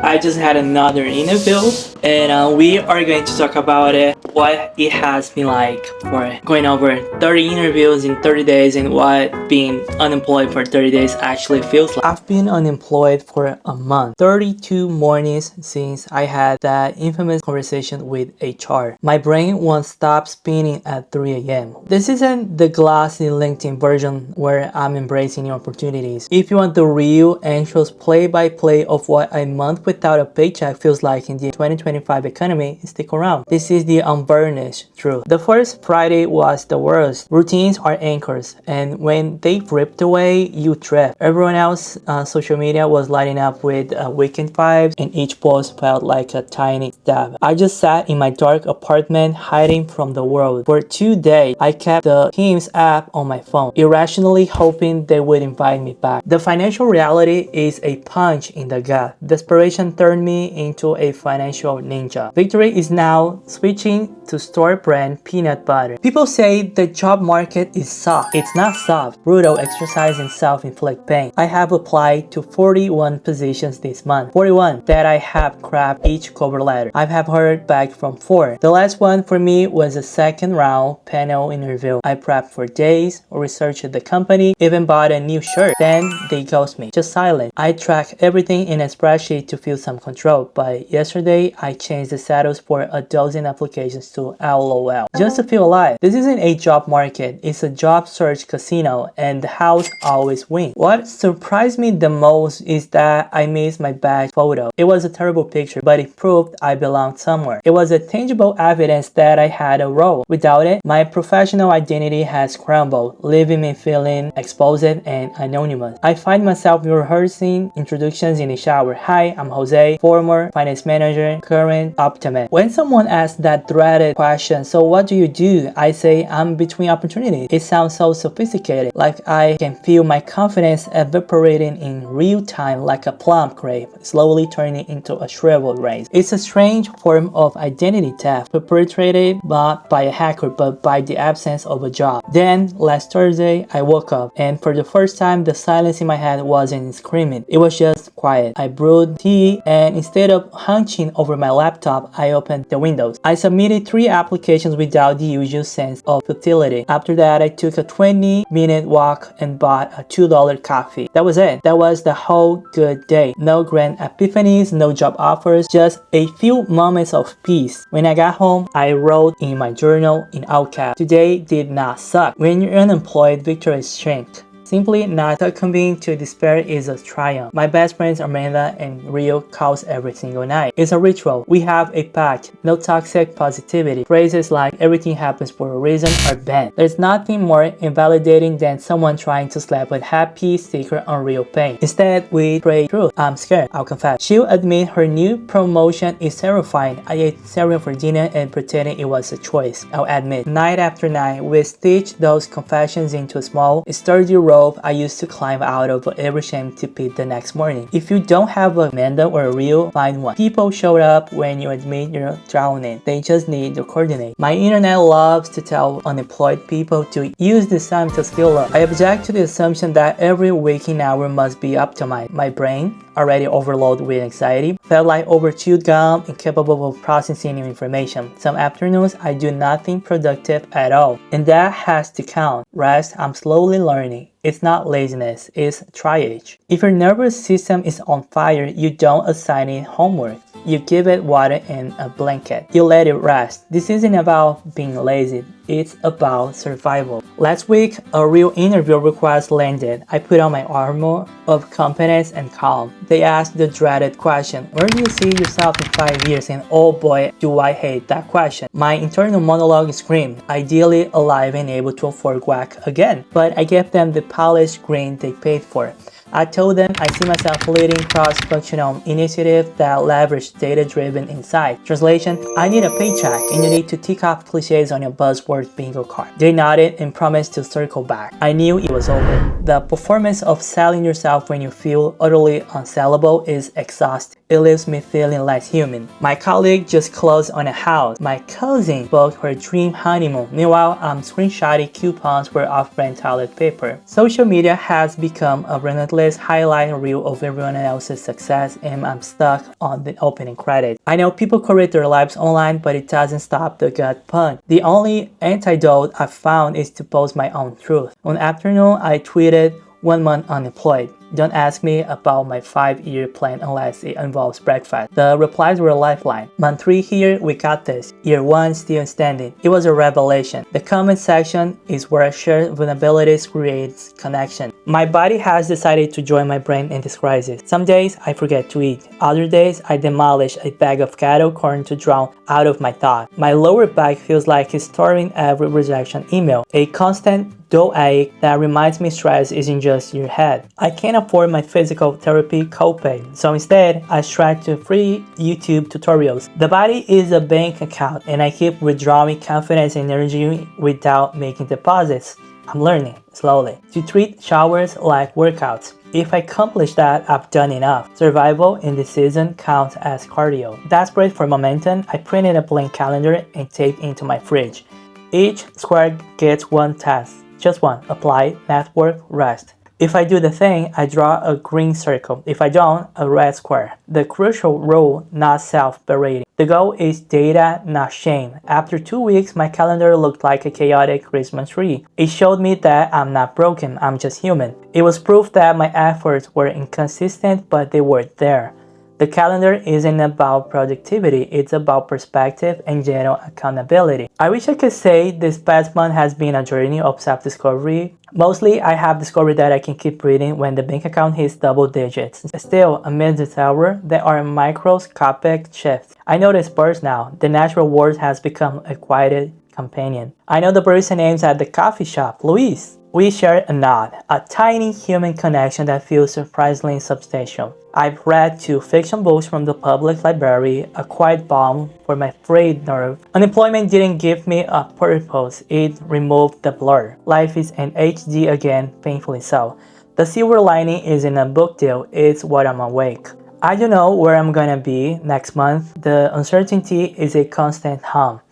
I just had another interview and we are going to talk about it, what it has been like for going over 30 interviews in 30 days and what being unemployed for 30 days actually feels like. I've been unemployed for a month, 32 mornings since I had that infamous conversation with HR. My brain won't stop spinning at 3 a.m. This isn't the glossy LinkedIn version where I'm embracing new opportunities. If you want the real, anxious play-by-play of what a month without a paycheck feels like in the 2025 economy, stick around. This is the unvarnished truth. The first Friday was the worst. Routines are anchors, and when they ripped away, you drift. Everyone else on social media was lighting up with weekend vibes, and each post felt like a tiny stab. I just sat in my dark apartment, hiding from the world. For 2 days, I kept the Teams app on my phone, irrationally hoping they would invite me back. The financial reality is a punch in the gut. Desperation turned me into a financial ninja. Victory is now switching to store brand peanut butter. People say the job market is soft. It's not soft. Brutal exercise and self-inflict pain. I have applied to 41 positions this month. 41 that I have cracked each cover letter. I have heard back from 4. The last one for me was a second round panel interview. I prepped for days, researched the company, even bought a new shirt. Then they ghost me. Just silent. I track everything in a spreadsheet to feel some control, but yesterday I changed the status for a dozen applications to LOL just to feel alive. This isn't a job market, it's a job search casino, and the house always wins. What surprised me the most is that I missed my badge photo. It was a terrible picture, but it proved I belonged somewhere. It was a tangible evidence that I had a role. Without it, my professional identity has crumbled, leaving me feeling exposed and anonymous. I find myself rehearsing introductions in the shower. Hi, I'm Jose, former finance manager, current optimist. When someone asks that dreaded question, so what do you do? I say I'm between opportunities. It sounds so sophisticated, like I can feel my confidence evaporating in real time like a plum grape, slowly turning into a shriveled rice. It's a strange form of identity theft, perpetrated not by a hacker but by the absence of a job. Then, last Thursday, I woke up, and for the first time, the silence in my head wasn't screaming. It was just quiet. I brewed tea, and instead of hunching over my laptop, I opened the windows. I submitted 3 applications without the usual sense of futility. After that, I took a 20-minute walk and bought a $2 coffee. That was it. That was the whole good day. No grand epiphanies, no job offers, just a few moments of peace. When I got home, I wrote in my journal in all caps, "Today did not suck." When you're unemployed, victory is strength. Simply not succumbing to despair is a triumph. My best friends Amanda and Rio calls every single night. It's a ritual. We have a pact. No toxic positivity. Phrases like everything happens for a reason are banned. There's nothing more invalidating than someone trying to slap a happy sticker on real pain. Instead, we pray truth. I'm scared, I'll confess. She'll admit her new promotion is terrifying. I ate cereal for dinner and pretending it was a choice. I'll admit, night after night, we stitched those confessions into a small, sturdy rope I used to climb out of every shame to pit the next morning. If you don't have a Amanda or a Rio, find one. People show up when you admit you're drowning. They just need to coordinate. My internet loves to tell unemployed people to use this time to skill up. I object to the assumption that every waking hour must be optimized. My brain, already overloaded with anxiety, felt like overchewed gum, incapable of processing new information. Some afternoons, I do nothing productive at all, and that has to count. Rest, I'm slowly learning. It's not laziness, it's triage. If your nervous system is on fire, you don't assign it homework. You give it water and a blanket. You let it rest. This isn't about being lazy. It's about survival. Last week, a real interview request landed. I put on my armor of competence and calm. They asked the dreaded question, where do you see yourself in 5 years? And oh boy, do I hate that question. My internal monologue screamed, ideally alive and able to afford guac again. But I gave them the polished grin they paid for. I told them I see myself leading cross-functional initiatives that leverage data-driven insight. Translation, I need a paycheck and you need to tick off cliches on your buzzword bingo card. They nodded and promised to circle back. I knew it was over. The performance of selling yourself when you feel utterly unsellable is exhausting. It leaves me feeling less human. My colleague just closed on a house. My cousin booked her dream honeymoon. Meanwhile, I'm screenshotting coupons for off-brand toilet paper. Social media has become a relentless highlight reel of everyone else's success, and I'm stuck on the opening credits. I know people create their lives online, but it doesn't stop the gut punch. The only antidote I've found is to post my own truth. One afternoon, I tweeted, 1 month unemployed. Don't ask me about my 5-year plan unless it involves breakfast. The replies were a lifeline. Month 3 here, we got this. Year 1 still standing. It was a revelation. The comment section is where shared vulnerabilities creates connection. My body has decided to join my brain in this crisis. Some days I forget to eat. Other days I demolish a bag of kettle corn to drown out of my thought. My lower back feels like it's storing every rejection email. A constant dull ache that reminds me stress isn't just your head. I can't afford my physical therapy copay, so instead I strive to free YouTube tutorials. The body is a bank account and I keep withdrawing confidence and energy without making deposits. I'm learning, slowly, to treat showers like workouts. If I accomplish that, I've done enough. Survival in this season counts as cardio. Desperate for momentum, I printed a blank calendar and taped into my fridge. Each square gets one task. Just one. Apply, network, rest. If I do the thing, I draw a green circle. If I don't, a red square. The crucial rule, not self-berating. The goal is data, not shame. After 2 weeks, my calendar looked like a chaotic Christmas tree. It showed me that I'm not broken, I'm just human. It was proof that my efforts were inconsistent, but they were there. The calendar isn't about productivity, it's about perspective and general accountability. I wish I could say this past month has been a journey of self-discovery. Mostly, I have discovered that I can keep breathing when the bank account hits double digits. Still, amid the tower, there are microscopic shifts. I notice birds now. The natural world has become a quieted companion. I know the barista names at the coffee shop, Luis. We share a nod, a tiny human connection that feels surprisingly substantial. I've read 2 fiction books from the public library, a quiet balm for my frayed nerve. Unemployment didn't give me a purpose, it removed the blur. Life is in HD again, painfully so. The silver lining isn't a book deal, it's what I'm awake. I don't know where I'm gonna be next month. The uncertainty is a constant hum.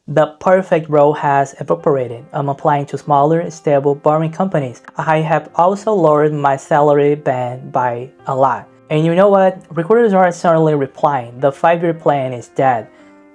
The perfect role has evaporated. I'm applying to smaller, stable, boring companies. I have also lowered my salary band by a lot. And you know what? Recruiters are certainly replying. The 5-year plan is dead.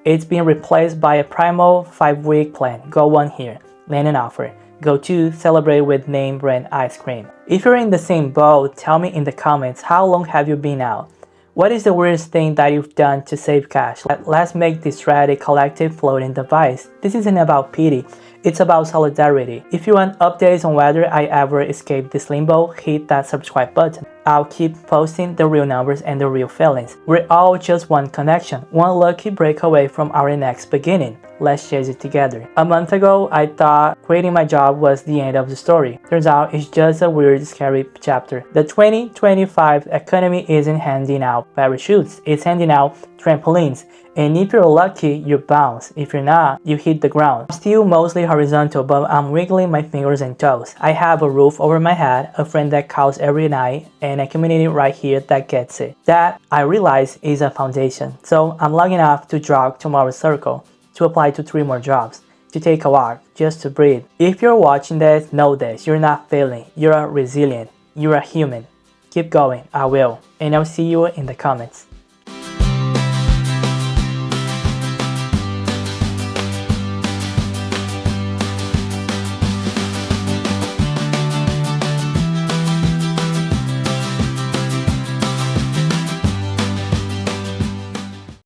It's being replaced by a primal 5-week plan. Go 1 here, land an offer. Go 2, celebrate with name brand ice cream. If you're in the same boat, tell me in the comments, how long have you been out? What is the weirdest thing that you've done to save cash? Let's make this thread a collective floating device. This isn't about pity, it's about solidarity. If you want updates on whether I ever escaped this limbo, hit that subscribe button. I'll keep posting the real numbers and the real feelings. We're all just one connection, one lucky breakaway from our next beginning. Let's chase it together. A month ago, I thought quitting my job was the end of the story. Turns out it's just a weird, scary chapter. The 2025 economy isn't handing out parachutes, it's handing out trampolines. And if you're lucky, you bounce. If you're not, you hit the ground. I'm still mostly horizontal, but I'm wiggling my fingers and toes. I have a roof over my head, a friend that calls every night, and a community right here that gets it. That, I realize, is a foundation. So I'm lucky enough to jog tomorrow's circle, to apply to 3 more jobs, to take a walk, just to breathe. If you're watching this, know this. You're not failing. You're resilient. You're a human. Keep going. I will. And I'll see you in the comments.